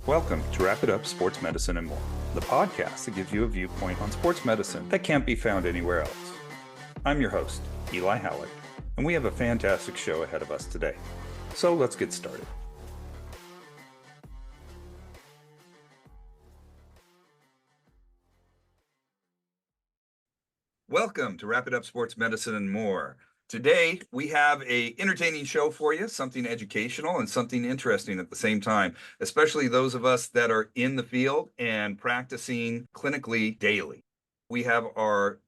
Welcome to Wrap It Up Sports Medicine and More, the podcast that gives you a viewpoint on sports medicine that can't be found anywhere else. I'm your host, Eli Howard, and we have a fantastic show ahead of us today. So let's get started. Welcome to Wrap It Up Sports Medicine and More. Today, we have an entertaining show for you, something educational and something interesting at the same time, especially those of us that are in the field and practicing clinically daily. We have our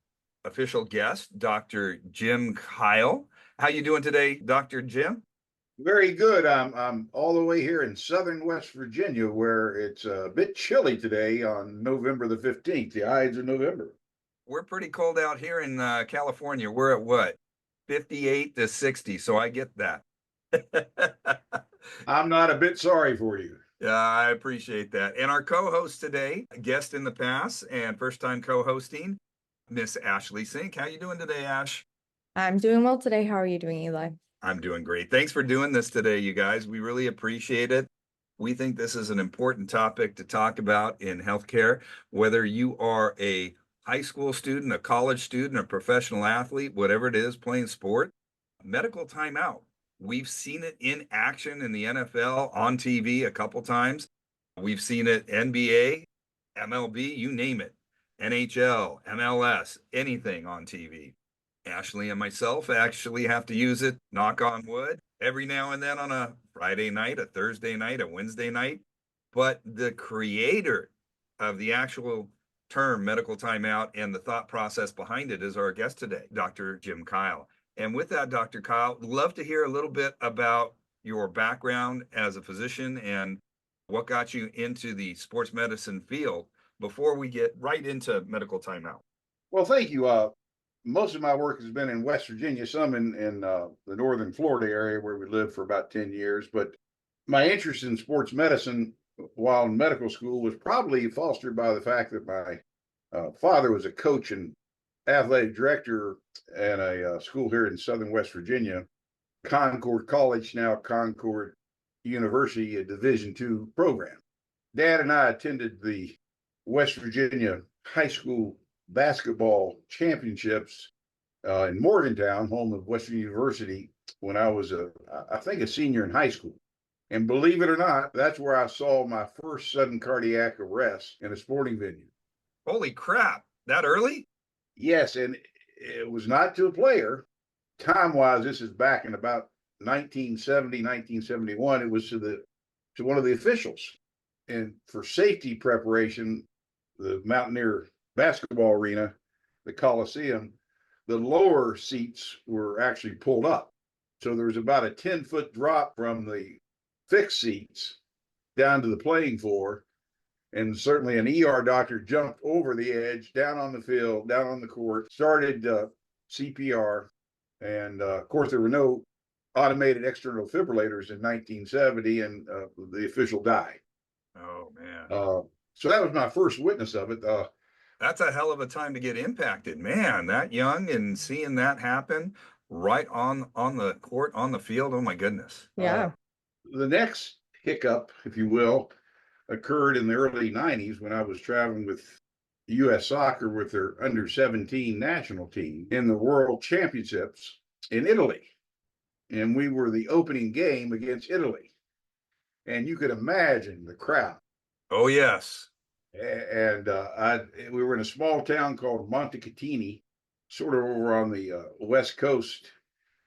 official guest, Dr. Jim Kyle. How you doing today, Dr. Jim? Very good. I'm all the way here in southern West Virginia, where it's a bit chilly today on November the 15th, the Ides of November. We're pretty cold out here in California. We're at what? 58 to 60, so I get that. I'm not a bit sorry for you. Yeah, I appreciate that. And our co-host today, guest in the past and first time co-hosting, Miss Ashley Sink. How you doing today, Ash? I'm doing well today. How are you doing, Eli? I'm doing great. Thanks for doing this today, you guys. We really appreciate it. We think this is an important topic to talk about in healthcare, whether you are a high school student, a college student, a professional athlete, whatever it is, playing sport. Medical timeout. We've seen it in action in the NFL on TV a couple times. We've seen it NBA, MLB, you name it, NHL, MLS, anything on TV. Ashley and myself actually have to use it, knock on wood, every now and then on a Friday night, a Thursday night, a Wednesday night. But the creator of the actual term medical timeout and the thought process behind it is our guest today, Dr. Jim Kyle. And with that, Dr. Kyle, love to hear a little bit about your background as a physician and what got you into the sports medicine field before we get right into medical timeout. Well, thank you. Most of my work has been in West Virginia, some in the northern Florida area where we lived for about 10 years. But my interest in sports medicine while in medical school was probably fostered by the fact that my father was a coach and athletic director at a school here in southern West Virginia, Concord College, now Concord University, a Division II program. Dad and I attended the West Virginia high school basketball championships in Morgantown, home of Western University, when I was I think a senior in high school. And believe it or not, that's where I saw my first sudden cardiac arrest in a sporting venue. Holy crap, that early? Yes, and it was not to a player. Time-wise, this is back in about 1970, 1971. It was to one of the officials. And for safety preparation, the Mountaineer basketball arena, the Coliseum, the lower seats were actually pulled up. So there was about a 10-foot drop from the fixed seats down to the playing floor. And certainly an ER doctor jumped over the edge, down on the field, down on the court, started CPR. And of course, there were no automated external defibrillators in 1970, and the official died. Oh, man. So that was my first witness of it. That's a hell of a time to get impacted, man. That young and seeing that happen right on the court, on the field. Oh my goodness. Yeah. The next hiccup, if you will, occurred in the early 90s when I was traveling with U.S. Soccer with their under 17 national team in the World Championships in Italy. And we were the opening game against Italy. And you could imagine the crowd. Oh, yes. And we were in a small town called Montecatini, sort of over on the West Coast.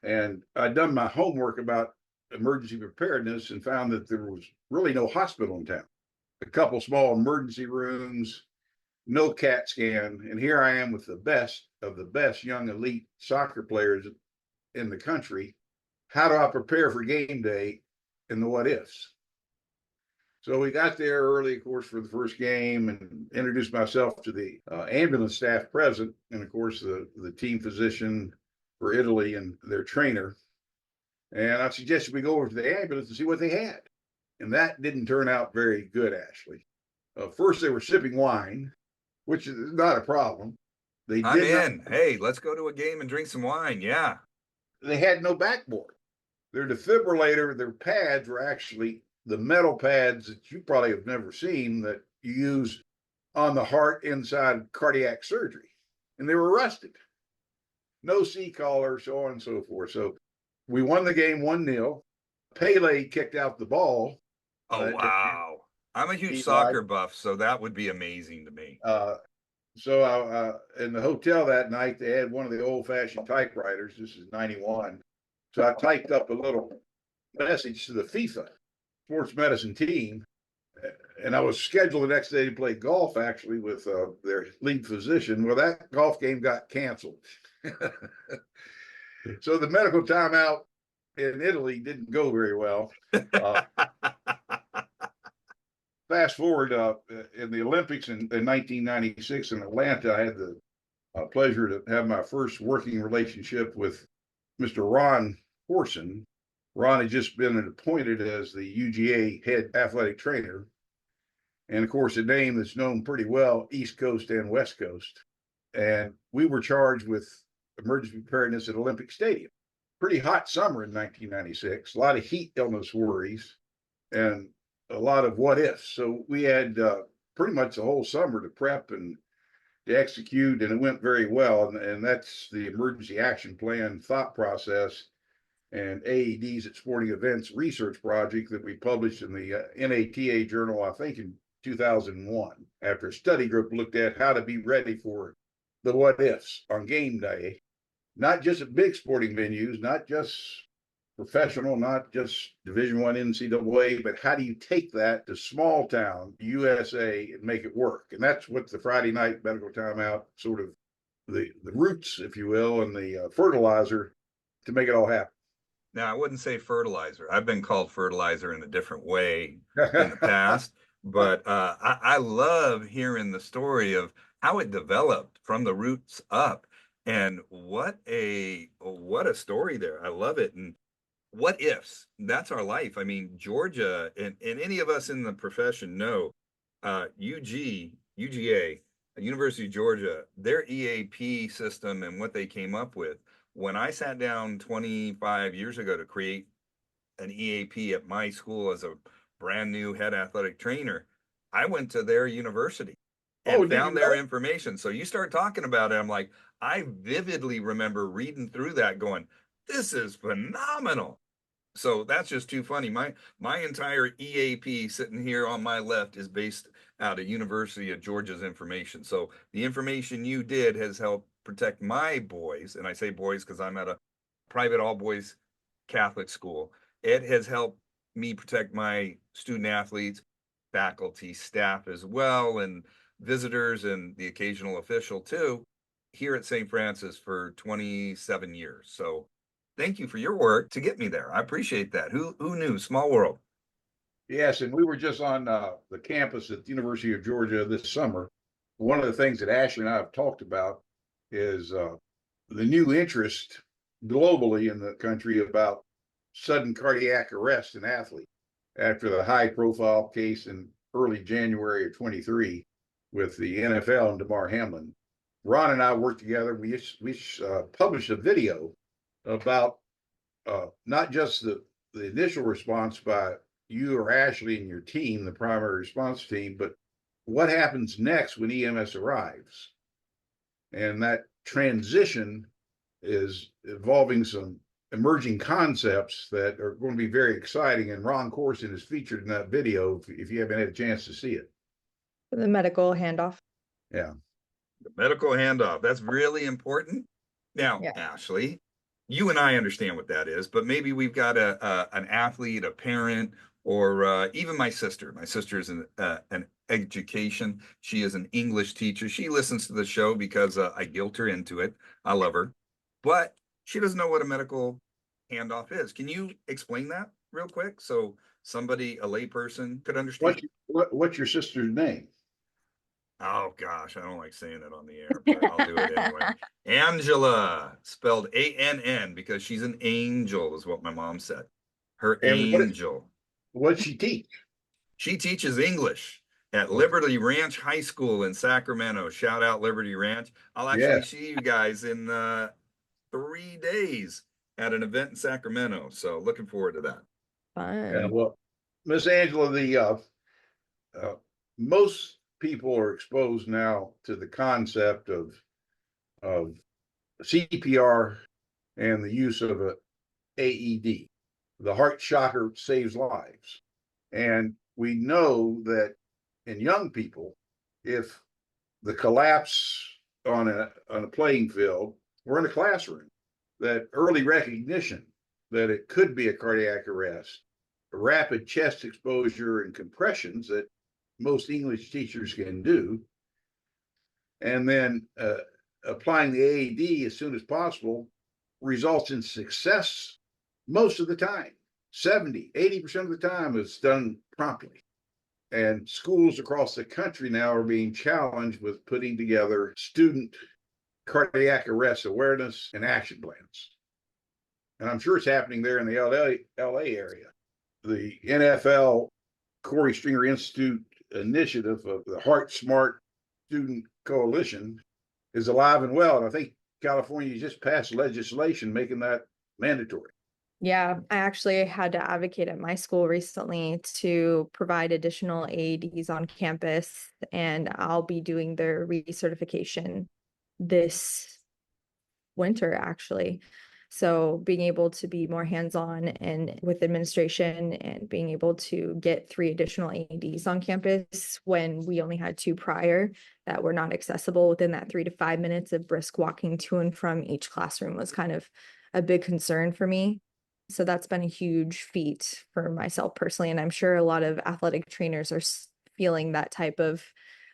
And I'd done my homework about emergency preparedness and found that there was really no hospital in town. A couple small emergency rooms, no CAT scan. And here I am with the best of the best young elite soccer players in the country. How do I prepare for game day and the what ifs? So we got there early, of course, for the first game and introduced myself to the ambulance staff present. And of course, the team physician for Italy and their trainer. And I suggested we go over to the ambulance and see what they had. And that didn't turn out very good, Ashley. First, they were sipping wine, which is not a problem. I'm in. Hey, let's go to a game and drink some wine. Yeah. They had no backboard. Their defibrillator, their pads were actually the metal pads that you probably have never seen that you use on the heart inside cardiac surgery. And they were rusted. No C collar, so on and so forth. So we won the game 1-0. Pele kicked out the ball. Oh, Uh, wow. I'm a huge Eli, soccer buff, so that would be amazing to me. so in the hotel that night, they had one of the old fashioned typewriters. This is 91. So I typed up a little message to the FIFA sports medicine team. And I was scheduled the next day to play golf actually with their lead physician. Well, that golf game got canceled. So the medical timeout in Italy didn't go very well. Fast forward in the Olympics in 1996 in Atlanta, I had the pleasure to have my first working relationship with Mr. Ron Horson. Ron had just been appointed as the UGA head athletic trainer. And of course, a name that's known pretty well, East Coast and West Coast. And we were charged with emergency preparedness at Olympic Stadium. Pretty hot summer in 1996, a lot of heat illness worries and a lot of what ifs. So we had pretty much the whole summer to prep and to execute, and it went very well. And that's the emergency action plan thought process and AEDs at sporting events research project that we published in the NATA journal, I think in 2001, after a study group looked at how to be ready for the what ifs on game day, not just at big sporting venues, not just professional, not just Division I NCAA, but how do you take that to small town USA and make it work? And that's what the Friday night medical timeout sort of the roots, if you will, and the fertilizer to make it all happen. Now, I wouldn't say fertilizer. I've been called fertilizer in a different way in the past, but I love hearing the story of how it developed from the roots up. And what a story there. I love it. And what ifs? That's our life. I mean, Georgia and any of us in the profession know UGA, University of Georgia, their EAP system and what they came up with. When I sat down 25 years ago to create an EAP at my school as a brand new head athletic trainer, I went to their university Oh, and did you found their know? information. So you start talking about it, I'm like, I vividly remember reading through that going, this is phenomenal. So that's just too funny. My entire EAP sitting here on my left is based out of University of Georgia's information. So the information you did has helped protect my boys, and I say boys because I'm at a private all boys Catholic school. It has helped me protect my student athletes, faculty, staff as well, and visitors and the occasional official too here at St. Francis for 27 years. So thank you for your work to get me there. I appreciate that. Who knew? Small world. Yes, and we were just on the campus at the University of Georgia this summer. One of the things that Ashley and I have talked about is the new interest globally in the country about sudden cardiac arrest in athletes after the high profile case in early January of 23 with the NFL and Damar Hamlin. Ron and I worked together. We published a video about not just the initial response by you or Ashley and your team, the primary response team, but what happens next when EMS arrives. And that transition is involving some emerging concepts that are going to be very exciting. And Ron Corson is featured in that video if you haven't had a chance to see it. The medical handoff. Yeah. The medical handoff. That's really important. Now, Yeah. Ashley, you and I understand what that is, but maybe we've got an athlete, a parent, or even my sister. My sister is an education. She is an English teacher. She listens to the show because I guilt her into it. I love her, but she doesn't know what a medical handoff is. Can you explain that real quick so somebody, a layperson, could understand? What's your sister's name? Oh gosh, I don't like saying it on the air, but I'll do it anyway. Angela, spelled ANN because she's an angel, is what my mom said. Her And angel. what she teach? She teaches English at Okay. Liberty Ranch High School in Sacramento. Shout out Liberty Ranch. I'll Yeah. actually see you guys in 3 days at an event in Sacramento. So looking forward to that. Yeah. Fun. Well, Miss Angela, the uh, most people are exposed now to the concept of CPR and the use of a AED. The heart shocker saves lives, and we know that in young people, if the collapse on a playing field or in a classroom, that early recognition that it could be a cardiac arrest, rapid chest exposure and compressions that most English teachers can do, and then applying the AED as soon as possible results in success most of the time. 70-80% of the time it's done promptly. And schools across the country now are being challenged with putting together student cardiac arrest awareness and action plans. And I'm sure it's happening there in the LA area. The NFL Corey Stringer Institute initiative of the Heart Smart Student Coalition is alive and well. And I think California just passed legislation making that mandatory. Yeah, I actually had to advocate at my school recently to provide additional AEDs on campus, and I'll be doing their recertification this winter, actually. So being able to be more hands-on and with administration and being able to get 3 additional AEDs on campus when we only had 2 prior that were not accessible within that 3 to 5 minutes of brisk walking to and from each classroom was kind of a big concern for me. So that's been a huge feat for myself personally, and I'm sure a lot of athletic trainers are feeling that type of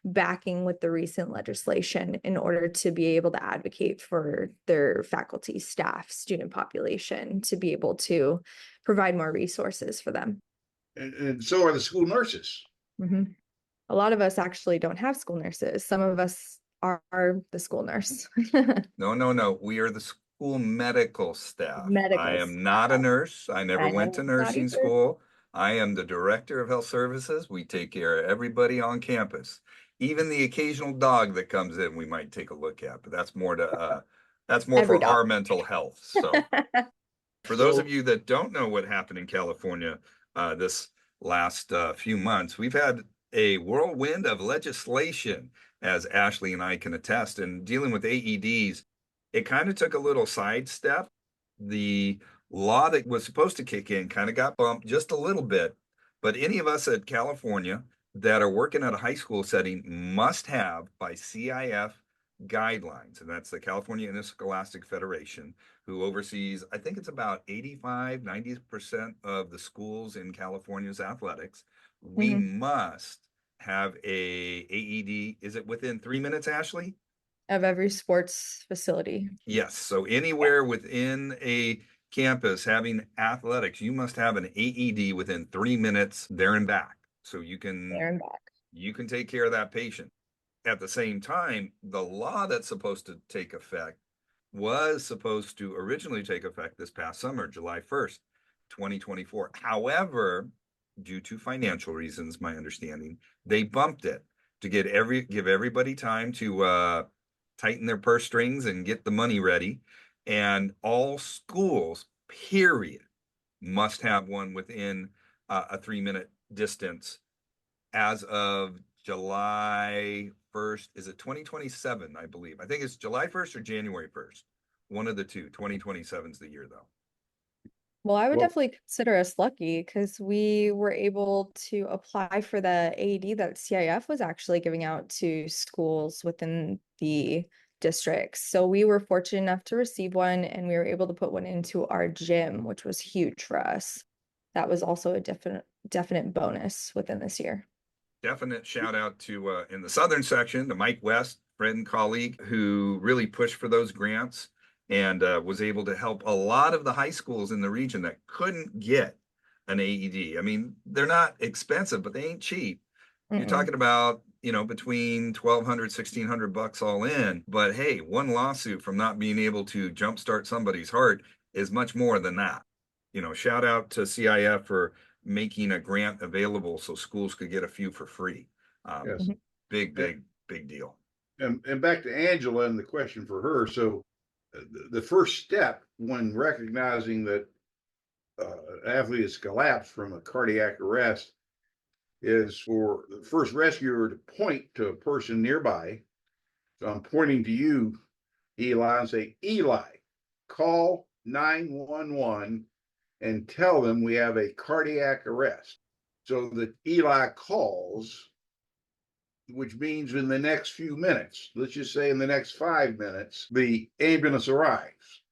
backing with the recent legislation in order to be able to advocate for their faculty, staff, student population to be able to provide more resources for them. And so are the school nurses. Mhm. A lot of us actually don't have school nurses. Some of us are the school nurse. No, no, no. We are the school medical staff. I Medical am not a staff. nurse. I never I went am to not nursing either. school. I am the director of health services. We take care of everybody on campus. Even the occasional dog that comes in, we might take a look at, but that's more Every for dog. our mental health. So for those of So you that don't know what happened in California this last few months, we've had a whirlwind of legislation, as Ashley and I can attest. And dealing with AEDs, it kind of took a little sidestep. The law that was supposed to kick in kind of got bumped just a little bit. But any of us at California that are working at a high school setting must have by CIF guidelines, and that's the California Interscholastic Federation, who oversees, I think it's about 85, 90% of the schools in California's athletics. We Mhm. must have a AED. Is it within 3 minutes, Ashley? Of every sports facility. Yes. So Yeah, anywhere within a campus having athletics, you must have an AED within 3 minutes there and back. So there and back. you can take care of that patient. At the same time, the law that's supposed to take effect was supposed to originally take effect this past summer, July 1st, 2024. However, due to financial reasons, my understanding, they bumped it to give everybody time to tighten their purse strings and get the money ready. And all schools, period, must have one within a 3 minute distance as of July 1st. Is it 2027? I believe. I think it's July 1st or January 1st. One of the two. 2027 is the year, though. Well, I would well, definitely consider us lucky because we were able to apply for the AED that CIF was actually giving out to schools within the districts. So we were fortunate enough to receive one and we were able to put one into our gym, which was huge for us. That was also a definite bonus within this year. Definite shout out to in the southern section to Mike West, friend and colleague, who really pushed for those grants and was able to help a lot of the high schools in the region that couldn't get an AED. I mean, they're not expensive, but they ain't cheap. You're Mm-mm. talking about, between 1,200, 1,600 bucks all in. But hey, one lawsuit from not being able to jumpstart somebody's heart is much more than that. Shout out to CIF for making a grant available so schools could get a few for free. Um, yes. Mhm. big, And, big, big deal. and back to Angela and the question for her. So the first step when recognizing that athlete has collapsed from a cardiac arrest is for the first rescuer to point to a person nearby. So I'm pointing to you, Eli, and say, Eli, call 911 and tell them we have a cardiac arrest. So that Eli calls, which means in the next few minutes, let's just say in the next 5 minutes, the ambulance arrives.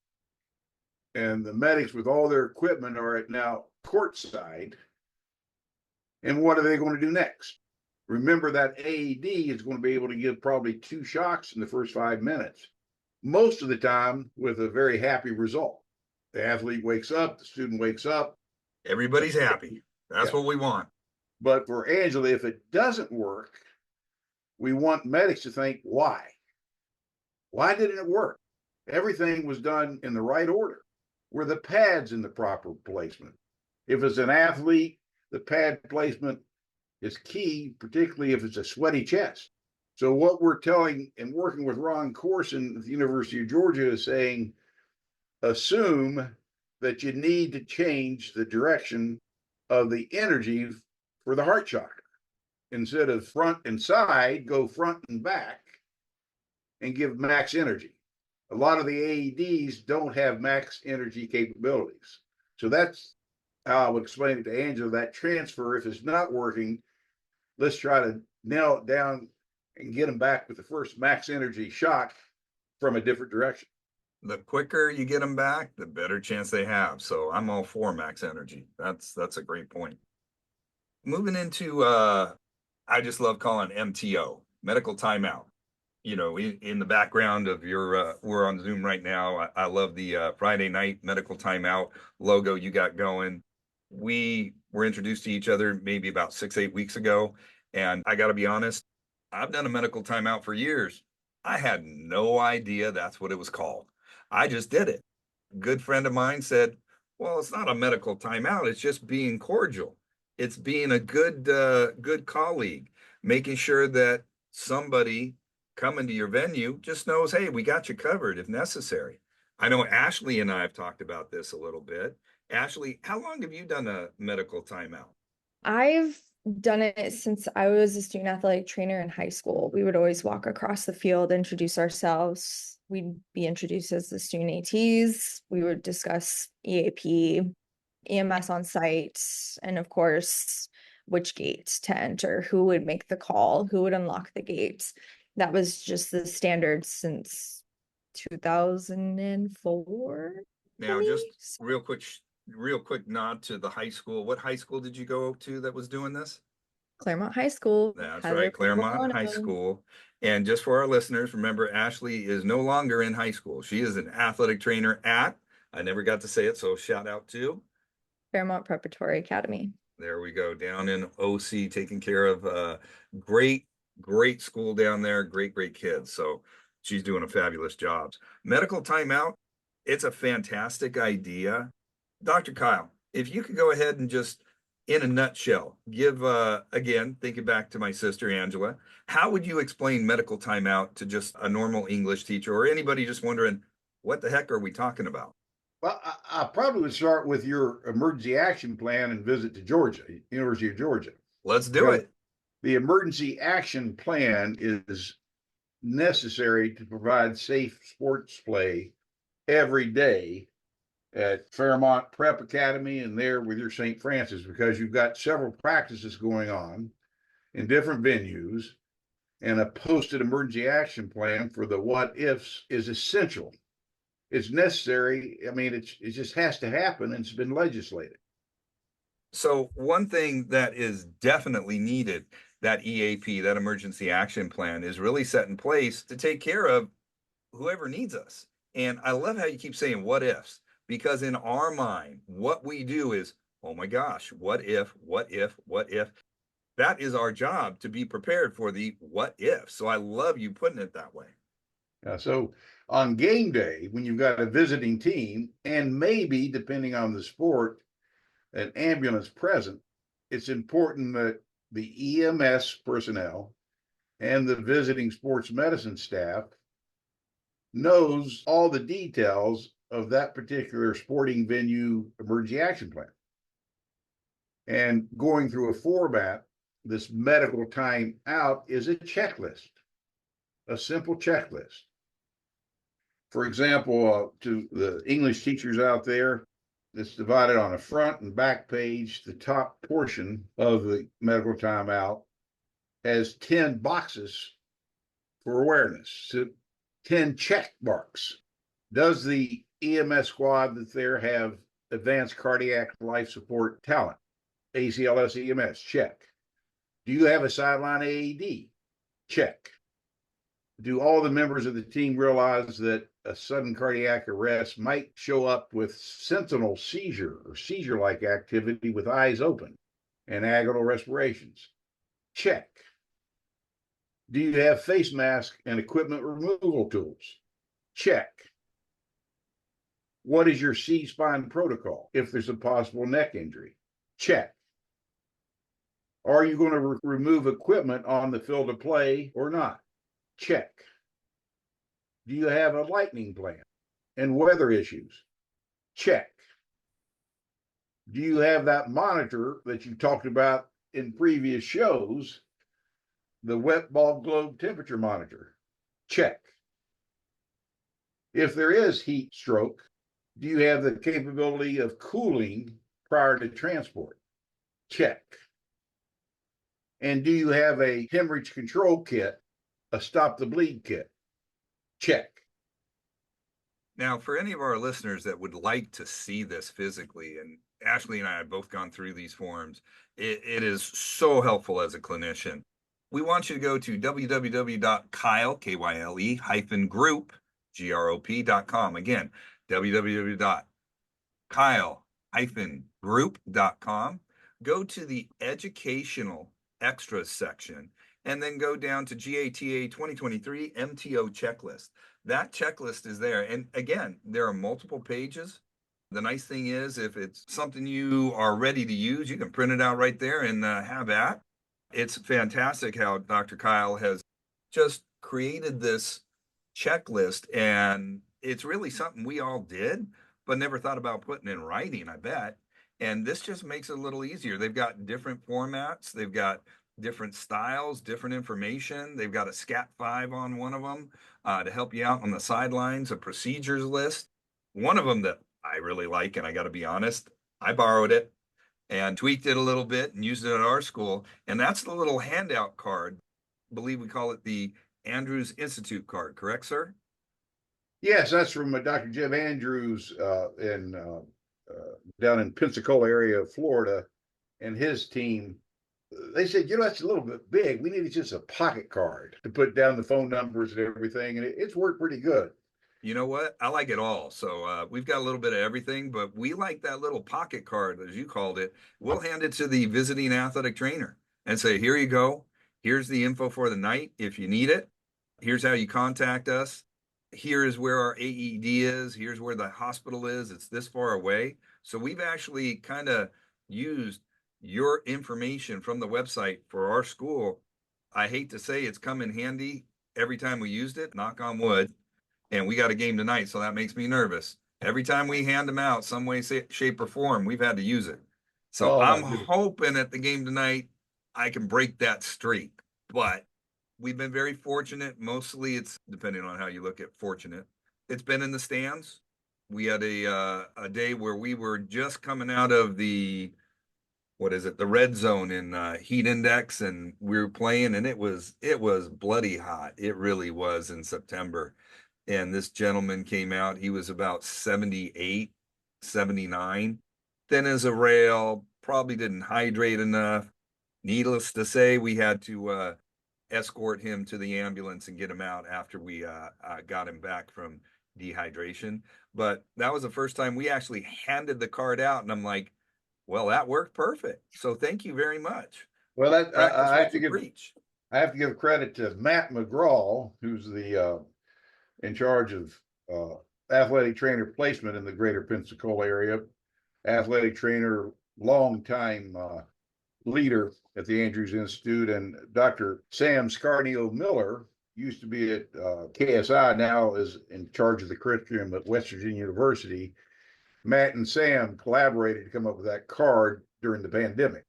And the medics with all their equipment are at now courtside. And what are they going to do next? Remember that AED is going to be able to give probably 2 shocks in the first 5 minutes, most of the time with a very happy result. The athlete wakes up, the student wakes up. Everybody's happy. That's Yeah. what we want. But for Angela, if it doesn't work, we want medics to think, why? Why didn't it work? Everything was done in the right order. Were the pads in the proper placement? If it's an athlete, the pad placement is key, particularly if it's a sweaty chest. So what we're telling and working with Ron Corson at the University of Georgia is saying, assume that you need to change the direction of the energy for the heart chakra. Instead of front and side, go front and back and give max energy. A lot of the AEDs don't have max energy capabilities. So that's how I would explain it to Angela, that transfer, if it's not working, let's try to nail it down and get them back with the first max energy shock from a different direction. The quicker you get them back, the better chance they have. So I'm all for max energy. That's a great point. Moving into I just love calling MTO, medical timeout. You know, in the background of your we're on Zoom right now. I love the Friday night medical timeout logo you got going. We were introduced to each other maybe about 6, 8 weeks ago. And I got to be honest, I've done a medical timeout for years. I had no idea that's what it was called. I just did it. A good friend of mine said, well, it's not a medical timeout. It's just being cordial. It's being a good colleague, making sure that somebody coming to your venue just knows, hey, we got you covered if necessary. I know Ashley and I have talked about this a little bit. Ashley, how long have you done a medical timeout? I've done it since I was a student athletic trainer in high school. We would always walk across the field, introduce ourselves. We'd be introduced as the student ATs. We would discuss EAP, EMS on site, and of course, which gate to enter, who would make the call, who would unlock the gates. That was just the standard since 2004 for Now, me. just real quick nod to the high school. What high school did you go to that was doing this? Claremont High School. That's Highly right, Claremont High recommended. School. And just for our listeners, remember Ashley is no longer in high school. She is an athletic trainer at, I never got to say it, so shout out to, Fairmont Preparatory Academy. there we go, down in OC, taking care of great, great school down there, great kids. So she's doing a fabulous job. Medical timeout, it's a fantastic idea. Dr. Kyle, if you could go ahead and just, in a nutshell, give, again, thinking back to my sister Angela, how would you explain medical timeout to just a normal English teacher or anybody just wondering, what the heck are we talking about? Well, I probably would start with your emergency action plan and visit to Georgia, University of Georgia. Let's do Because it. the emergency action plan is necessary to provide safe sports play every day at Fairmont Prep Academy and there with your St. Francis, because you've got several practices going on in different venues, and a posted emergency action plan for the what ifs is essential. It's necessary. I mean, it just has to happen, and it's been legislated. So one thing that is definitely needed, that EAP, that emergency action plan, is really set in place to take care of whoever needs us. And I love how you keep saying what ifs, because in our mind, what we do is, oh my gosh, what if, what if, what if? That is our job, to be prepared for the what if. So I love you putting it that way. So on game day, when you've got a visiting team, and maybe depending on the sport, an ambulance present, it's important that the EMS personnel and the visiting sports medicine staff knows all the details of that particular sporting venue emergency action plan. And going through a format, this medical time out is a checklist, a simple checklist. For example, to the English teachers out there, it's divided on a front and back page. The top portion of the medical timeout has 10 boxes for awareness, so 10 check marks. Does the EMS squad that's there have advanced cardiac life support talent? ACLS EMS, check. Do you have a sideline AED? Check. Do all the members of the team realize that a sudden cardiac arrest might show up with sentinel seizure or seizure-like activity with eyes open and agonal respirations? Check. Do you have face mask and equipment removal tools? Check. What is your C-spine protocol if there's a possible neck injury? Check. Are you going to remove equipment on the field of play or not? Check. Do you have a lightning plan and weather issues? Check. Do you have that monitor that you talked about in previous shows, the wet bulb globe temperature monitor? Check. If there is heat stroke, do you have the capability of cooling prior to transport? Check. And do you have a hemorrhage control kit, a stop the bleed kit? Check. Now, for any of our listeners that would like to see this physically, and Ashley and I have both gone through these forms, it is so helpful as a clinician. We want you to go to www.kyle, K-Y-L-E, hyphen group, G-R-O-P.com. Again, www.kyle-group.com. Go to the educational extras section, and then go down to GATA 2023 MTO checklist. That checklist is there. And again, there are multiple pages. The nice thing is, if it's something you are ready to use, you can print it out right there and have at. It's fantastic how Dr. Kyle has just created this checklist, and it's really something we all did, but never thought about putting in writing, I bet. And this just makes it a little easier. They've got different formats. They've got different styles, different information. They've got a SCAT 5 on one of them to help you out on the sidelines, a procedures list. One of them that I really like, and I got to be honest, I borrowed it and tweaked it a little bit and used it at our school. And that's the little handout card. I believe we call it the Andrews Institute card, correct, sir? Yes, that's from Dr. Jim Andrews down in Pensacola area of Florida, and his team. They said, that's a little bit big. We needed just a pocket card to put down the phone numbers and everything, and it's worked pretty good. You know what? I like it all. So we've got a little bit of everything, but we like that little pocket card, as you called it. We'll hand it to the visiting athletic trainer and say, here you go. Here's the info for the night if you need it. Here's how you contact us. Here is where our AED is. Here's where the hospital is. It's this far away. So we've actually kind of used your information from the website for our school. I hate to say it's come in handy every time we used it, knock on wood. And we got a game tonight, so that makes me nervous. Every time we hand them out, some way, shape, or form, we've had to use it. So Oh, I'm hoping at the game tonight I can break that streak. But we've been very fortunate. Mostly, it's depending on how you look at fortunate. It's been in the stands. We had a day where we were just coming out of the the red zone in heat index, and we were playing, and it was bloody hot. It really was in September. And this gentleman came out, he was about 78, 79, thin as a rail, probably didn't hydrate enough. Needless to say, we had to escort him to the ambulance and get him out after we got him back from dehydration. But that was the first time we actually handed the card out, and I'm like, well, that worked perfect. So thank you very much. Well, Practice what you preach. I have to give credit to Matt McGraw, who's the in charge of athletic trainer placement in the greater Pensacola area. Athletic trainer, longtime leader at the Andrews Institute, and Dr. Sam Scarnio Miller, used to be at KSI, now is in charge of the curriculum at West Virginia University. Matt and Sam collaborated to come up with that card during the pandemic.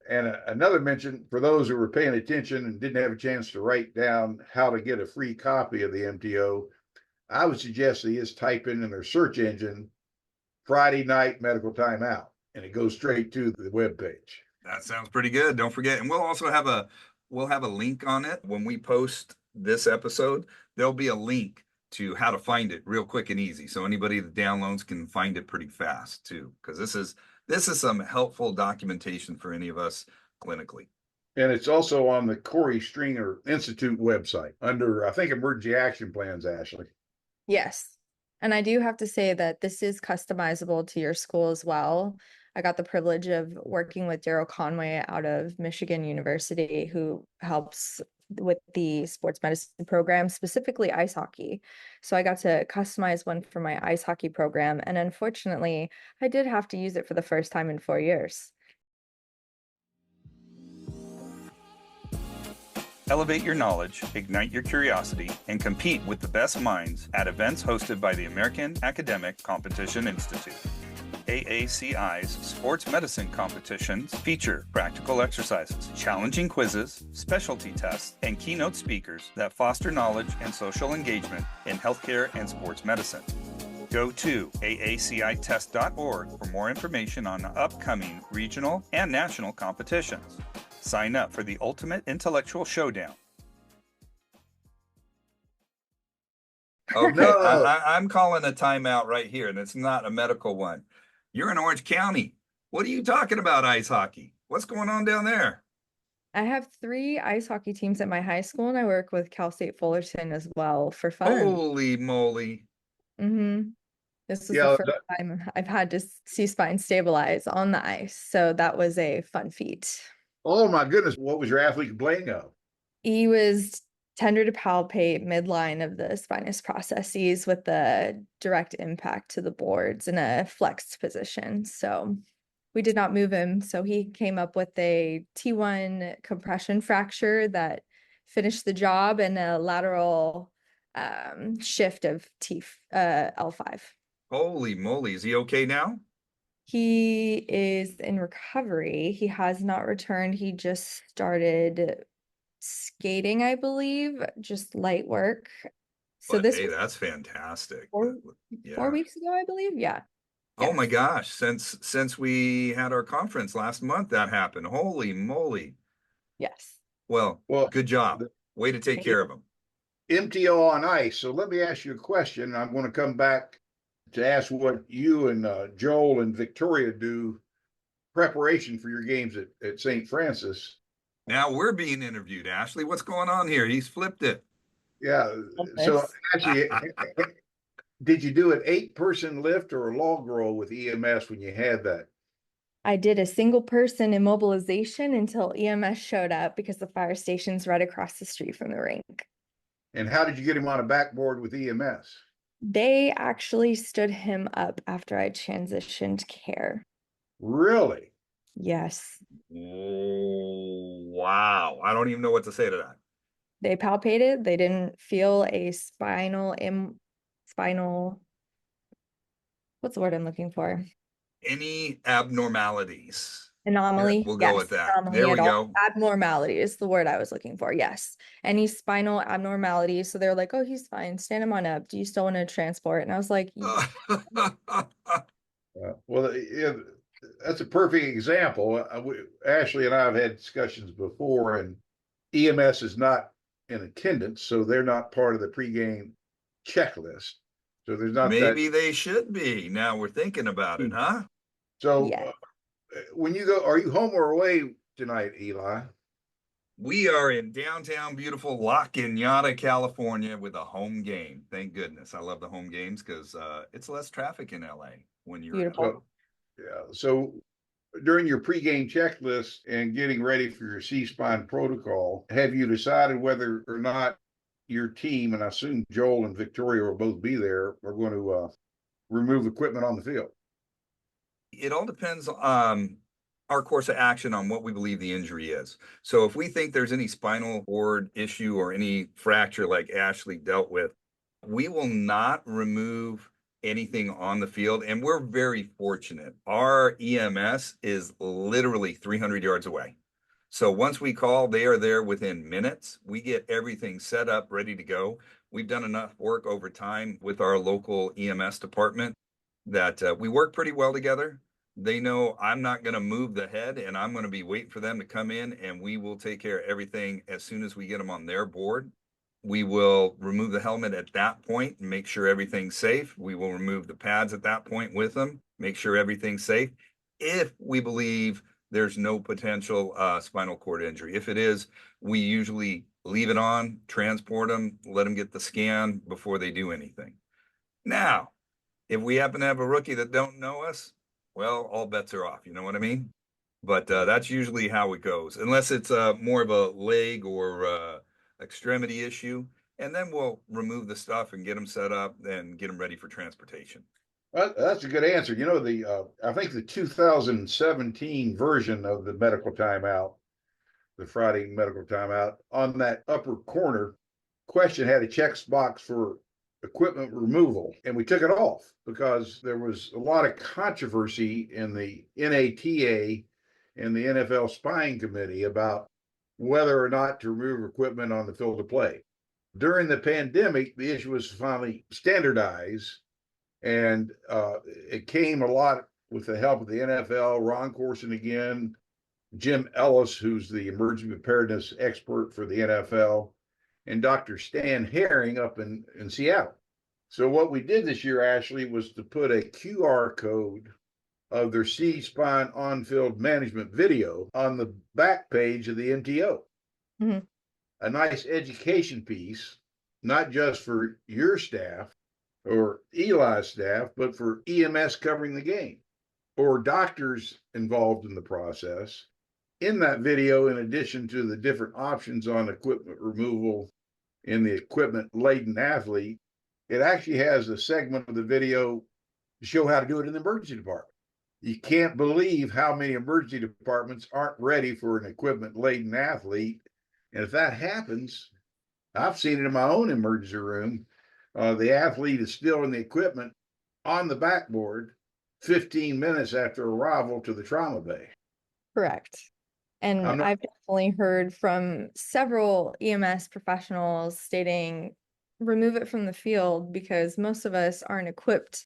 And another mention for those who were paying attention and didn't have a chance to write down how to get a free copy of the MTO, I would suggest they just type in their search engine Friday night medical timeout, and it goes straight to the webpage. That sounds pretty good. Don't forget, and we'll also have a link on it when we post this episode. There'll be a link to how to find it real quick and easy, so anybody that downloads can find it pretty fast too. Because this is some helpful documentation for any of us clinically. And it's also on the Corey Stringer Institute website under, I think, emergency action plans, Ashley. Yes. And I do have to say that this is customizable to your school as well. I got the privilege of working with Daryl Conway out of Michigan University, who helps with the sports medicine program, specifically ice hockey. So I got to customize one for my ice hockey program. And unfortunately, I did have to use it for the first time in 4 years. Elevate your knowledge, ignite your curiosity, and compete with the best minds at events hosted by the American Academic Competition Institute. AACI's sports medicine competitions feature practical exercises, challenging quizzes, specialty tests, and keynote speakers that foster knowledge and social engagement in healthcare and sports medicine. Go to aacitest.org for more information on upcoming regional and national competitions. Sign up for the ultimate intellectual showdown. Okay, No. I'm calling a timeout right here, and it's not a medical one. You're in Orange County. What are you talking about, ice hockey? What's going on down there? I have 3 ice hockey teams at my high school, and I work with Cal State Fullerton as well for fun. Holy moly. This was the Yeah, first time I've had to see spine stabilize on the ice. So that was a fun feat. oh my goodness, what was your athlete complaining of? He was tender to palpate midline of the spinous processes with the direct impact to the boards in a flexed position. So we did not move him. So he came up with a T1 compression fracture that finished the job and a lateral shift of L5. Holy moly. Is he okay now? He is in recovery. He has not returned. He just started skating, I believe, just light work. So But this hey, was that's fantastic. 4 Yeah. weeks ago, I believe. Yeah. Oh my Yes. gosh, since we had our conference last month, that happened. Holy moly. Yes. Well, Well, good job. the Way to take care of him. MTO on ice. So let me ask you a question. I'm going to come back to ask what you and Joel and Victoria do preparation for your games at St. Francis. Now we're being interviewed, Ashley. What's going on here? He's flipped it. Yeah. So actually, did you do an 8-person lift or a log roll with EMS when you had that? I did a single person immobilization until EMS showed up because the fire station's right across the street from the rink. And how did you get him on a backboard with EMS? They actually stood him up after I transitioned care. Really? Yes. Oh, wow. I don't even know what to say to that. They palpated. They didn't feel a spinal, what's the word I'm looking for? Any abnormalities? Anomaly. We'll go Yes. with that. Anomaly There we at all. go. Abnormality is the word I was looking for. Yes. Any spinal abnormalities. So they're like, oh, he's fine. Stand him on up. Do you still want to transport? And I was like, Well, yeah, that's a perfect example. Ashley and I have had discussions before, and EMS is not in attendance, so they're not part of the pregame checklist. So there's not that. Maybe they should be. Now we're thinking about it, huh? So yes. when you go, are you home or away tonight, Eli? We are in downtown beautiful La Cañada, California with a home game. Thank goodness. I love the home games because it's less traffic in LA when you're Beautiful. at home. Yeah. So during your pregame checklist and getting ready for your C-spine protocol, have you decided whether or not your team, and I assume Joel and Victoria will both be there, are going to remove equipment on the field? It all depends. our course of action on what we believe the injury is. So if we think there's any spinal cord issue or any fracture like Ashley dealt with, we will not remove anything on the field. And we're very fortunate. Our EMS is literally 300 yards away. So once we call, they are there within minutes. We get everything set up, ready to go. We've done enough work over time with our local EMS department that we work pretty well together. They know I'm not going to move the head and I'm going to be waiting for them to come in, and we will take care of everything as soon as we get them on their board. We will remove the helmet at that point and make sure everything's safe. We will remove the pads at that point with them, make sure everything's safe. If we believe there's no potential spinal cord injury. If it is, we usually leave it on, transport them, let them get the scan before they do anything. Now, if we happen to have a rookie that don't know us, well, all bets are off. You know what I mean? But that's usually how it goes, unless it's more of a leg or extremity issue, and then we'll remove the stuff and get them set up and get them ready for transportation. Well, that's a good answer. You know, I think the 2017 version of the medical timeout, the Friday medical timeout, on that upper corner question had a check box for equipment removal, and we took it off because there was a lot of controversy in the NATA and the NFL spying committee about whether or not to remove equipment on the field of play. During the pandemic, the issue was finally standardized, and it came a lot with the help of the NFL, Ron Corson again, Jim Ellis, who's the emergency preparedness expert for the NFL, and Dr. Stan Herring up in Seattle. So what we did this year, Ashley, was to put a QR code of their C-spine on-field management video on the back page of the MTO. Mm-hmm. A nice education piece, not just for your staff or Eli's staff, but for EMS covering the game or doctors involved in the process. In that video, in addition to the different options on equipment removal in the equipment laden athlete, it actually has a segment of the video to show how to do it in the emergency department. You can't believe how many emergency departments aren't ready for an equipment laden athlete. And if that happens, I've seen it in my own emergency room. The athlete is still in the equipment on the backboard 15 minutes after arrival to the trauma bay. Correct. And I'm not, I've definitely heard from several EMS professionals stating remove it from the field because most of us aren't equipped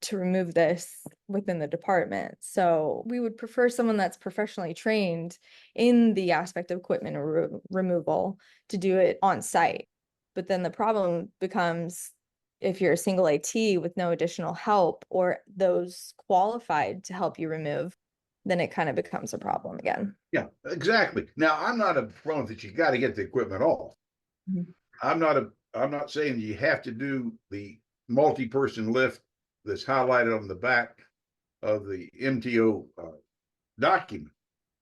to remove this within the department. So we would prefer someone that's professionally trained in the aspect of equipment removal to do it on site. But then the problem becomes if you're a single AT with no additional help or those qualified to help you remove, then it kind of becomes a problem again. yeah, exactly. Now, I'm not a proponent that you got to get the equipment off. Mhm. I'm not saying you have to do the multi-person lift that's highlighted on the back of the MTO document,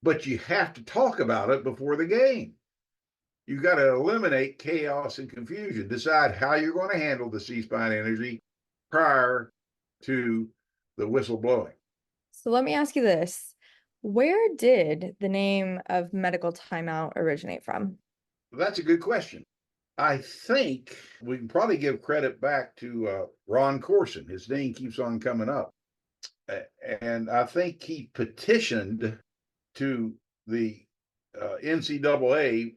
but you have to talk about it before the game. You got to eliminate chaos and confusion. Decide how you're going to handle the C-spine injury prior to the whistle blowing. So let me ask you this. Where did the name of medical timeout originate from? That's a good question. I think we can probably give credit back to Ron Corson. His name keeps on coming up. And I think he petitioned to the NCAA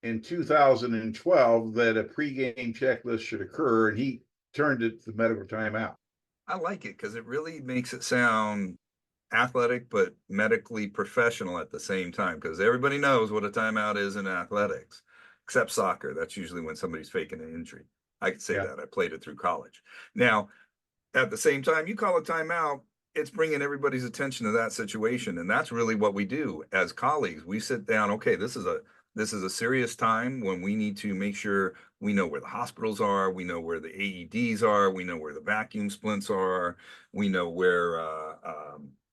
in 2012 that a pregame checklist should occur, and he turned it to medical timeout. I like it because it really makes it sound athletic but medically professional at the same time, because everybody knows what a timeout is in athletics, except soccer. That's usually when somebody's faking an injury. I can say Yeah. that. I played it through college. Now, at the same time, you call a timeout, it's bringing everybody's attention to that situation. And that's really what we do as colleagues. We sit down, okay, this is a serious time when we need to make sure we know where the hospitals are, we know where the AEDs are, we know where the vacuum splints are, we know where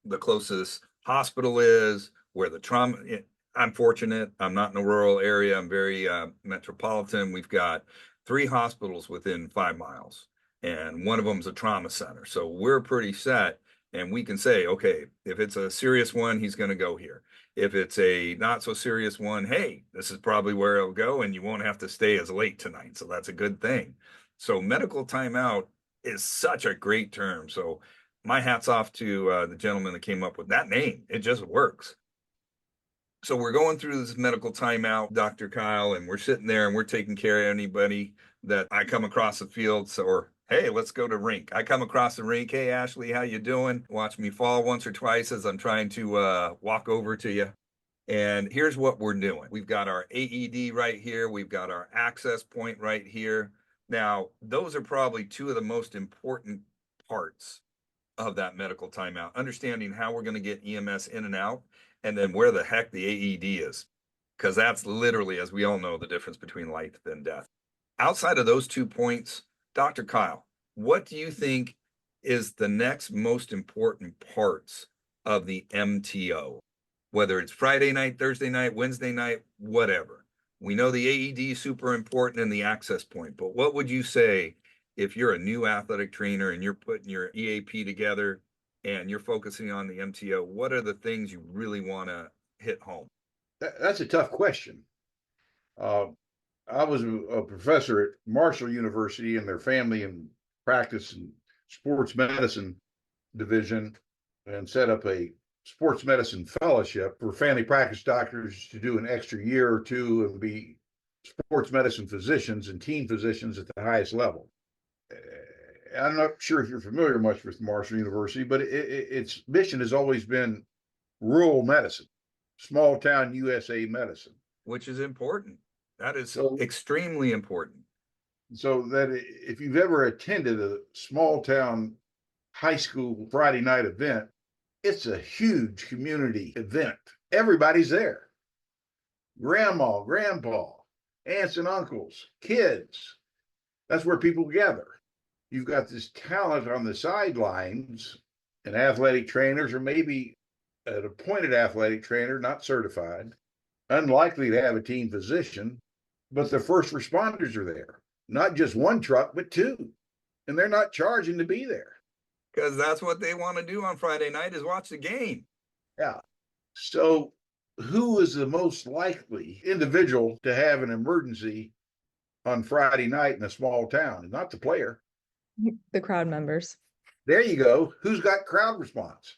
the closest hospital is, where the trauma. I'm fortunate. I'm not in a rural area. I'm very metropolitan. We've got 3 hospitals within 5 miles, and one of them is a trauma center. So we're pretty set. And we can say, okay, if it's a serious one, he's going to go here. If it's a not so serious one, hey, this is probably where it'll go, and you won't have to stay as late tonight. So that's a good thing. So medical timeout is such a great term. So my hat's off to the gentleman that came up with that name. It just works. So we're going through this medical timeout, Dr. Kyle, and we're sitting there and we're taking care of anybody that I come across the field. So, or hey, let's go to rink. I come across the rink. Hey, Ashley, how you doing? Watch me fall once or twice as I'm trying to walk over to you. And here's what we're doing. We've got our AED right here. We've got our access point right here. Now, those are probably two of the most important parts of that medical timeout, understanding how we're going to get EMS in and out, and then where the heck the AED is, because that's literally, as we all know, the difference between life and death. Outside of those 2 points, Dr. Kyle, what do you think is the next most important parts of the MTO? Whether it's Friday night, Thursday night, Wednesday night, whatever. We know the AED is super important and the access point, but what would you say if you're a new athletic trainer and you're putting your EAP together and you're focusing on the MTO? What are the things you really want to hit home? That's a tough question. Uh, I was a professor at Marshall University in their family and practice and sports medicine division and set up a sports medicine fellowship for family practice doctors to do an extra year or two and be sports medicine physicians and team physicians at the highest level. I'm not sure if you're familiar much with Marshall University, but its mission has always been rural medicine, small town USA medicine. Which is important. That is So, extremely important. so that if you've ever attended a small town high school Friday night event, it's a huge community event. Everybody's there. Grandma, grandpa, aunts and uncles, kids. That's where people gather. You've got this talent on the sidelines, and athletic trainers, or maybe an appointed athletic trainer, not certified, unlikely to have a team physician, but the first responders are there. Not just one truck, but two. And they're not charging to be there. Because that's what they want to do on Friday night is watch the game. Yeah. So, who is the most likely individual to have an emergency on Friday night in a small town? Not the player. The crowd members. There you go. Who's got crowd response?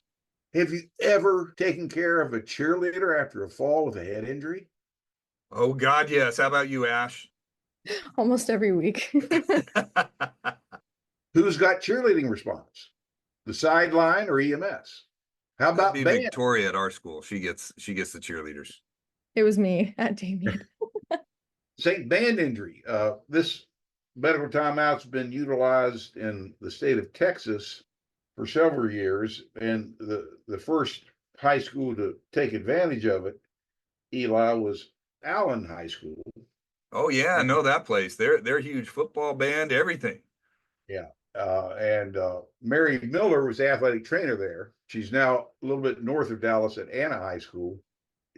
Have you ever taken care of a cheerleader after a fall with a head injury? Oh, God, yes. How about you, Ash? Almost every week. Who's got cheerleading response? The sideline or EMS? How That'd about be band? Victoria at our school. She gets the cheerleaders. It was me at Damien. St. Band injury. This medical timeout's been utilized in the state of Texas for several years, and the first high school to take advantage of it, Eli, was Allen High School. Oh yeah, I know that place. They're huge football band, everything. Yeah. And Mary Miller was the athletic trainer there. She's now a little bit north of Dallas at Anna High School.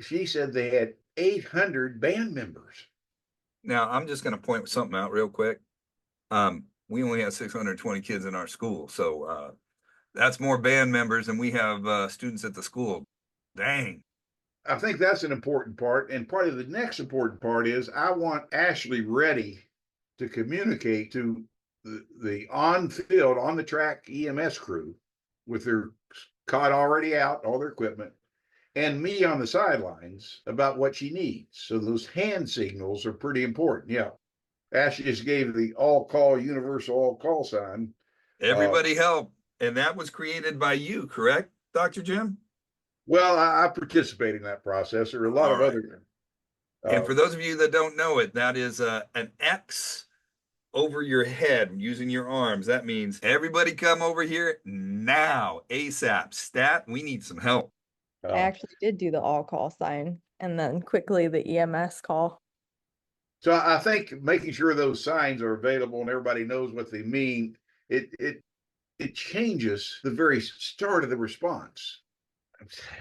She said they had 800 band members. Now I'm just going to point something out real quick. We only have 620 kids in our school, so that's more band members than we have students at the school. Dang. I think that's an important part. And part of the next important part is I want Ashley ready to communicate to the on field, on the track EMS crew with their cot already out, all their equipment, and me on the sidelines about what she needs. So those hand signals are pretty important. Yeah. Ashley just gave the all call, universal all call sign. Everybody help. And that was created by you, correct, Dr. Jim? Well, I participate in that process. There are a lot All of right. other. And for those of you that don't know it, that is an X over your head using your arms. That means everybody come over here now, ASAP. Stat, we need some help. I actually did do the all call sign and then quickly the EMS call. So I think making sure those signs are available and everybody knows what they mean, it changes the very start of the response.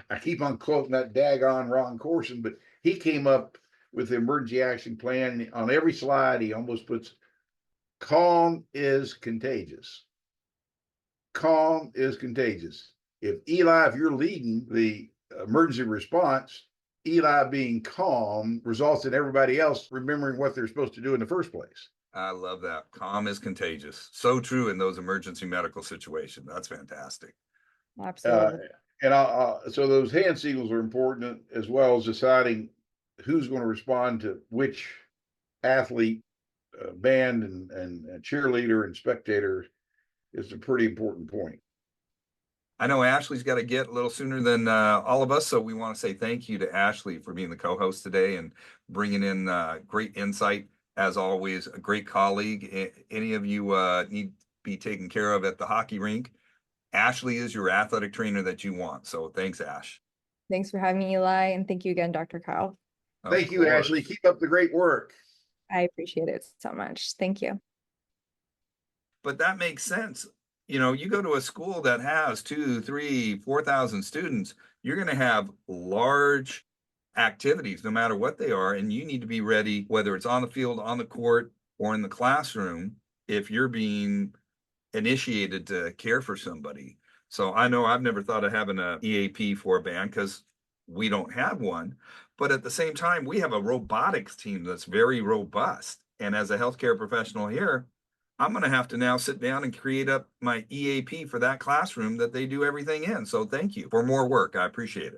I keep on quoting that daggone Ron Corson, but he came up with the emergency action plan. On every slide, he almost puts calm is contagious. Calm is contagious. if you're leading the emergency response, Eli being calm results in everybody else remembering what they're supposed to do in the first place. I love that. Calm is contagious. So true in those emergency medical situations. That's fantastic. Uh, Absolutely. so those hand signals are important, as well as deciding who's going to respond to which athlete, band, and cheerleader and spectator is a pretty important point. I know Ashley's got to get a little sooner than all of us, so we want to say thank you to Ashley for being the co-host today and bringing in great insight. As always, a great colleague. Any of you need to be taken care of at the hockey rink, Ashley is your athletic trainer that you want. So thanks, Ash. Thanks for having me, Eli, and thank you again, Dr. Kyle. Of Thank you, Ashley. course. Keep up the great work. I appreciate it so much. Thank you. But that makes sense. You know, you go to a school that has 2, 3, 4,000 students, you're going to have large activities, no matter what they are. And you need to be ready, whether it's on the field, on the court, or in the classroom, if you're being initiated to care for somebody. So I know I've never thought of having an EAP for a band because we don't have one. But at the same time, we have a robotics team that's very robust. And as a healthcare professional here, I'm going to have to now sit down and create up my EAP for that classroom that they do everything in. So thank you for more work. I appreciate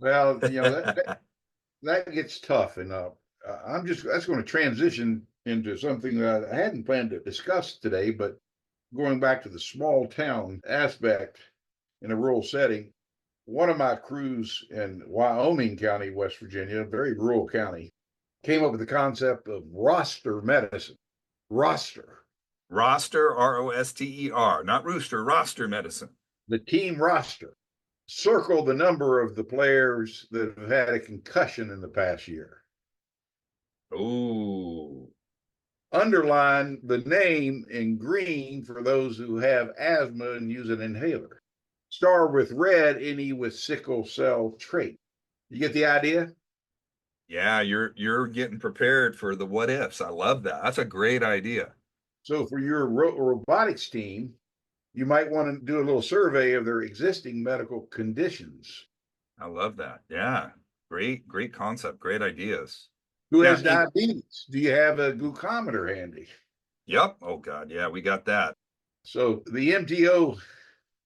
Well, it. that gets tough, and that's going to transition into something that I hadn't planned to discuss today, but going back to the small town aspect in a rural setting, one of my crews in Wyoming County, West Virginia, a very rural county, came up with the concept of roster medicine. Roster. Roster, Roster, not rooster, roster medicine. The team roster. Circle the number of the players that have had a concussion in the past year. Oh, Underline the name in green for those who have asthma and use an inhaler. Star with red any with sickle cell trait. You get the idea? yeah, you're getting prepared for the what ifs. I love that. That's a great idea. So for your robotics team, you might want to do a little survey of their existing medical conditions. I love that. Yeah. Great concept. Great ideas. Who Now, has diabetes? Do you have a glucometer handy? yep. Oh God. Yeah, we got that. So the MTO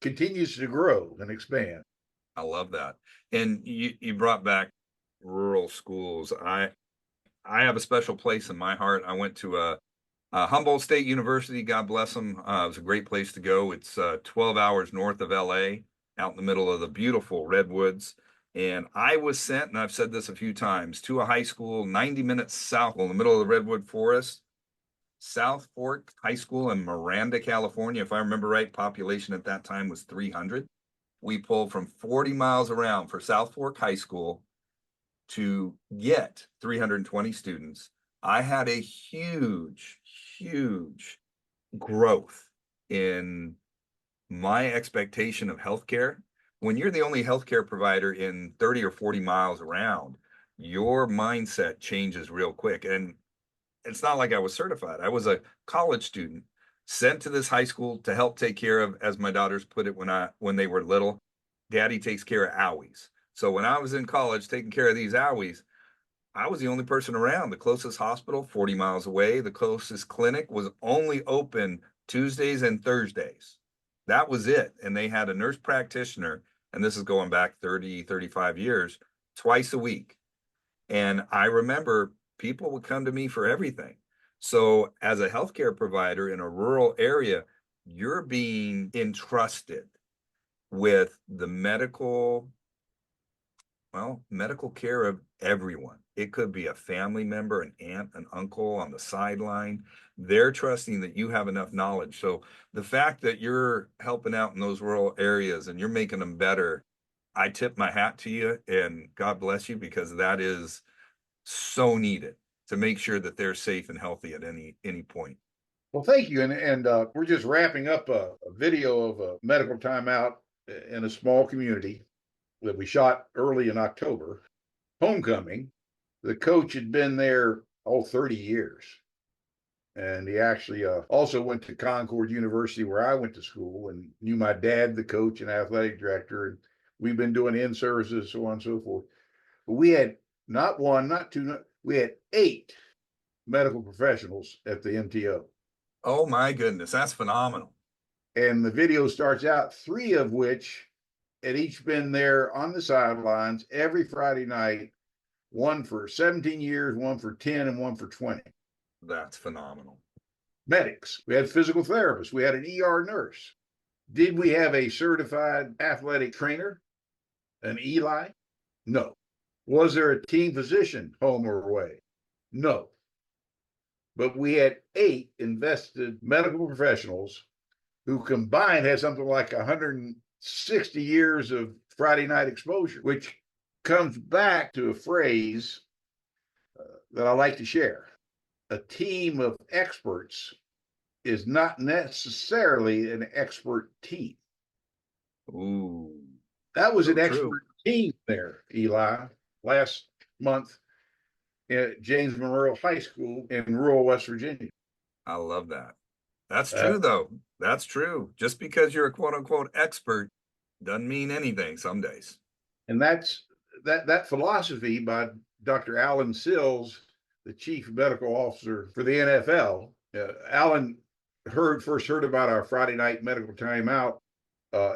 continues to grow and expand. I love that. And you brought back rural schools. I have a special place in my heart. I went to a Humboldt State University. God bless them. It was a great place to go. It's 12 hours north of LA, out in the middle of the beautiful redwoods. And I was sent, and I've said this a few times, to a high school 90 minutes south in the middle of the redwood forest, South Fork High School in Miranda, California. If I remember right, population at that time was 300. We pulled from 40 miles around for South Fork High School to get 320 students. I had a huge growth in my expectation of healthcare. When you're the only healthcare provider in 30 or 40 miles around, your mindset changes real quick. And it's not like I was certified. I was a college student sent to this high school to help take care of, as my daughters put it when they were little, daddy takes care of owies. So when I was in college taking care of these owies, I was the only person around. The closest hospital, 40 miles away. The closest clinic was only open Tuesdays and Thursdays. That was it. And they had a nurse practitioner, and this is going back 30, 35 years, twice a week. And I remember people would come to me for everything. So, as a healthcare provider in a rural area, you're being entrusted with the medical care of everyone. It could be a family member, an aunt, an uncle on the sideline. They're trusting that you have enough knowledge. So the fact that you're helping out in those rural areas and you're making them better, I tip my hat to you and God bless you, because that is so needed to make sure that they're safe and healthy at any point. Well, thank you. And we're just wrapping up a video of a medical timeout in a small community that we shot early in October. Homecoming. The coach had been there 30 years. And he actually also went to Concord University, where I went to school, and knew my dad, the coach and athletic director. And we've been doing in services, so on and so forth. But we had not one, not two, we had 8 medical professionals at the MTO. Oh my goodness, that's phenomenal. And the video starts out, 3 of which had each been there on the sidelines every Friday night, one for 17 years, one for 10, and one for 20. That's phenomenal. Medics. We had physical therapists. We had an ER nurse. Did we have a certified athletic trainer? An Eli? No. Was there a team physician home or away? No. But we had 8 invested medical professionals who combined had something like 160 years of Friday night exposure, which comes back to a phrase that I like to share. A team of experts is not necessarily an expert team. Ooh, That was so an true. expert team there, Eli, last month at James Monroe High School in rural West Virginia. I love that. That's Uh, true, though. That's true. Just because you're a quote unquote expert doesn't mean anything some days. and that's that philosophy by Dr. Alan Sills, the chief medical officer for the NFL. Alan first heard about our Friday night medical timeout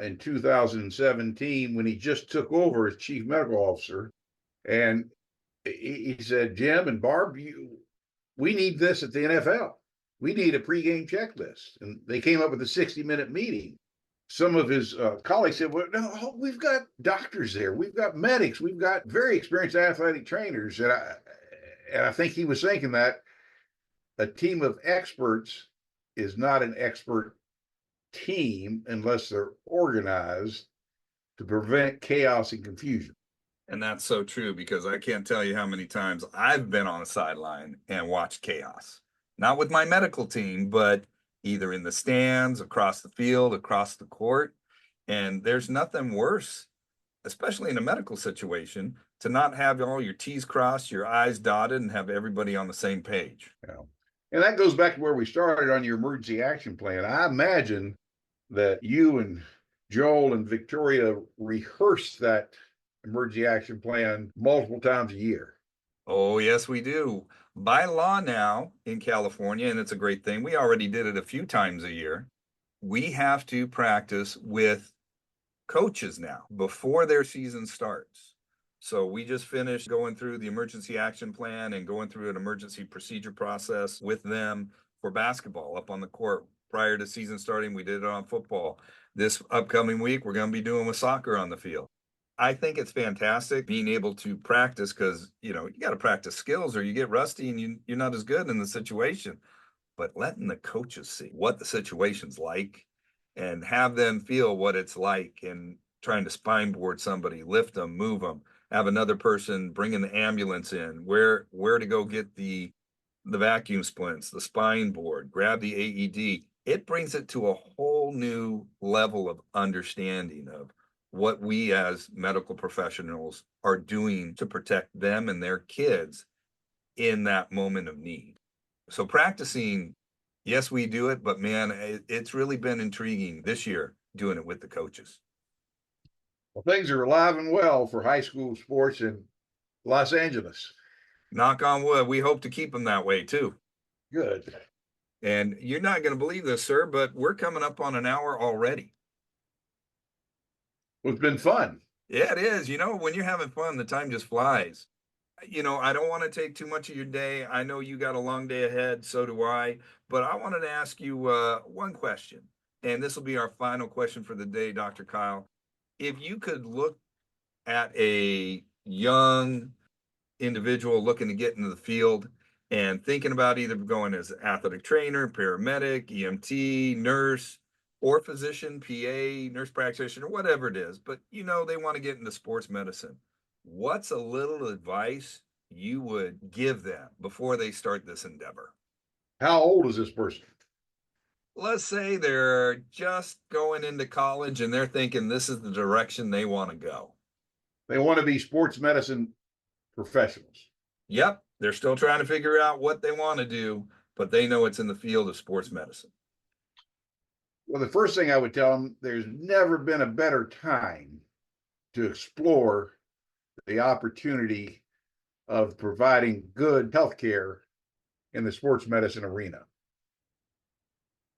in 2017 when he just took over as chief medical officer, and he said, "Jim and Barb, we need this at the NFL. We need a pregame checklist." And they came up with a 60-minute meeting. Some of his colleagues said, "Well, no, we've got doctors there. We've got medics. We've got very experienced athletic trainers." And I think he was thinking that a team of experts is not an expert team unless they're organized to prevent chaos and confusion. And that's so true because I can't tell you how many times I've been on a sideline and watched chaos. Not with my medical team, but either in the stands, across the field, across the court. And there's nothing worse, especially in a medical situation, to not have all your T's crossed, your I's dotted, and have everybody on the same page. You know? And that goes back to where we started on your emergency action plan. I imagine that you and Joel and Victoria rehearse that emergency action plan multiple times a year. Oh, yes, we do. By law now in California, and it's a great thing, we already did it a few times a year. We have to practice with coaches now before their season starts. So we just finished going through the emergency action plan and going through an emergency procedure process with them for basketball up on the court. Prior to season starting, we did it on football. This upcoming week, we're going to be doing with soccer on the field. I think it's fantastic being able to practice because, you got to practice skills or you get rusty and you're not as good in the situation. But letting the coaches see what the situation's like and have them feel what it's like and trying to spine board somebody, lift them, move them, have another person bringing the ambulance in, where to go get the vacuum splints, the spine board, grab the AED. It brings it to a whole new level of understanding of what we as medical professionals are doing to protect them and their kids in that moment of need. So practicing, yes, we do it, but man, it's really been intriguing this year doing it with the coaches. Well, things are alive and well for high school sports in Los Angeles. Knock on wood, we hope to keep them that way too. Good. And you're not going to believe this, sir, but we're coming up on an hour already. Well, it's been fun. Yeah, it is. When you're having fun, the time just flies. I don't want to take too much of your day. I know you got a long day ahead, so do I. But I wanted to ask you one question, and this will be our final question for the day, Dr. Kyle. If you could look at a young individual looking to get into the field and thinking about either going as an athletic trainer, paramedic, EMT, nurse, or physician, PA, nurse practitioner, whatever it is, but they want to get into sports medicine. What's a little advice you would give them before they start this endeavor? How old is this person? Let's say they're just going into college and they're thinking this is the direction they want to go. They want to be sports medicine professionals. Yep, they're still trying to figure out what they want to do, but they know it's in the field of sports medicine. Well, the first thing I would tell them, there's never been a better time to explore the opportunity of providing good health care in the sports medicine arena.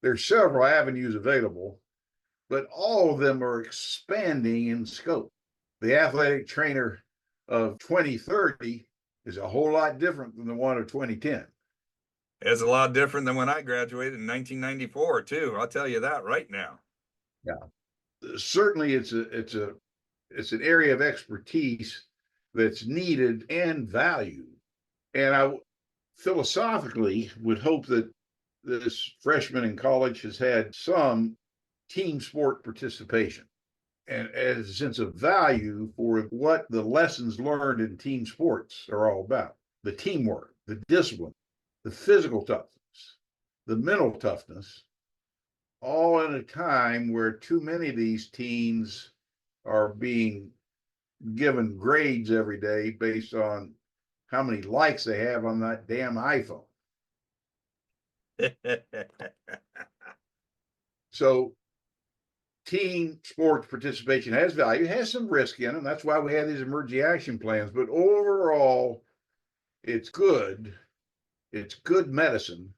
There's several avenues available, but all of them are expanding in scope. The athletic trainer of 2030 is a whole lot different than the one of 2010. It's a lot different than when I graduated in 1994 too. I'll tell you that right now. Yeah, certainly it's an area of expertise that's needed and valued. And I philosophically would hope that this freshman in college has had some team sport participation and as a sense of value for what the lessons learned in team sports are all about: the teamwork, the discipline, the physical toughness, the mental toughness, all in a time where too many of these teens are being given grades every day based on how many likes they have on that damn iPhone. So team sports participation has value, has some risk in it, and that's why we have these emergency action plans. But overall, it's good. It's good medicine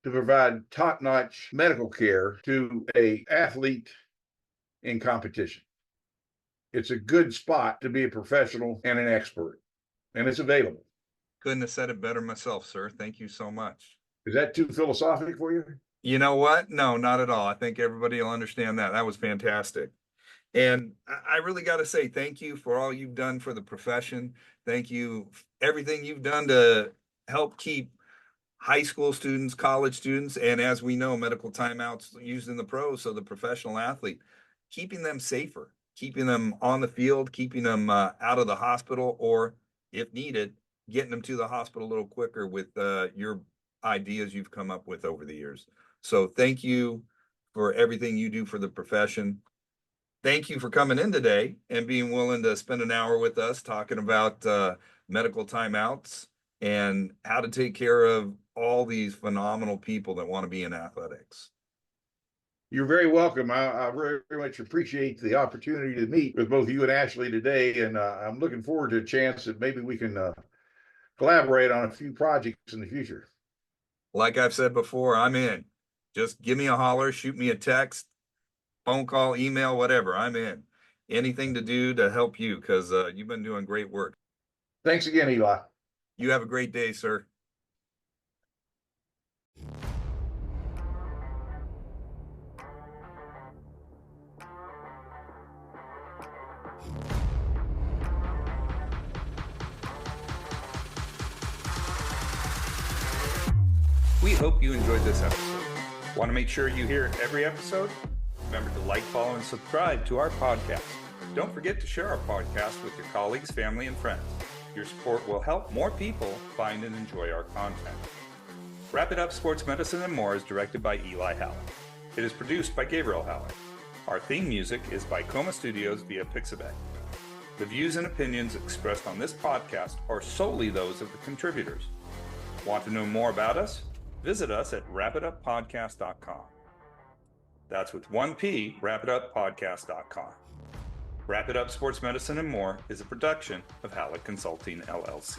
to provide top-notch medical care to a athlete in competition. It's a good spot to be a professional and an expert, and it's available. Couldn't have said it better myself, sir. Thank you so much. Is that too philosophic for you? You know what? No, not at all. I think everybody will understand that. That was fantastic. And I really got to say thank you for all you've done for the profession. Thank you, everything you've done to help keep high school students, college students, and as we know, medical timeouts used in the pros, so the professional athlete, keeping them safer, keeping them on the field, keeping them out of the hospital, or if needed, getting them to the hospital a little quicker with your ideas you've come up with over the years. So thank you for everything you do for the profession. Thank you for coming in today and being willing to spend an hour with us talking about medical timeouts and how to take care of all these phenomenal people that want to be in athletics. You're very welcome. I very, very much appreciate the opportunity to meet with both you and Ashley today, and I'm looking forward to a chance that maybe we can collaborate on a few projects in the future. Like I've said before, I'm in. Just give me a holler, shoot me a text, phone call, email, whatever. I'm in. Anything to do to help you because you've been doing great work. Thanks again, Eli. You have a great day, sir. We hope you enjoyed this episode. Want to make sure you hear every episode? Remember to like, follow, and subscribe to our podcast. Don't forget to share our podcast with your colleagues, family, and friends. Your support will help more people find and enjoy our content. Wrap It Up Sports Medicine and More is directed by Eli Halleck. It is produced by Gabriel Halleck. Our theme music is by Coma Studios via Pixabay. The views and opinions expressed on this podcast are solely those of the contributors. Want to know more about us? Visit us at wrapituppodcast.com. That's with one P, wrapituppodcast.com. Wrap It Up Sports Medicine and More is a production of Halleck Consulting, LLC.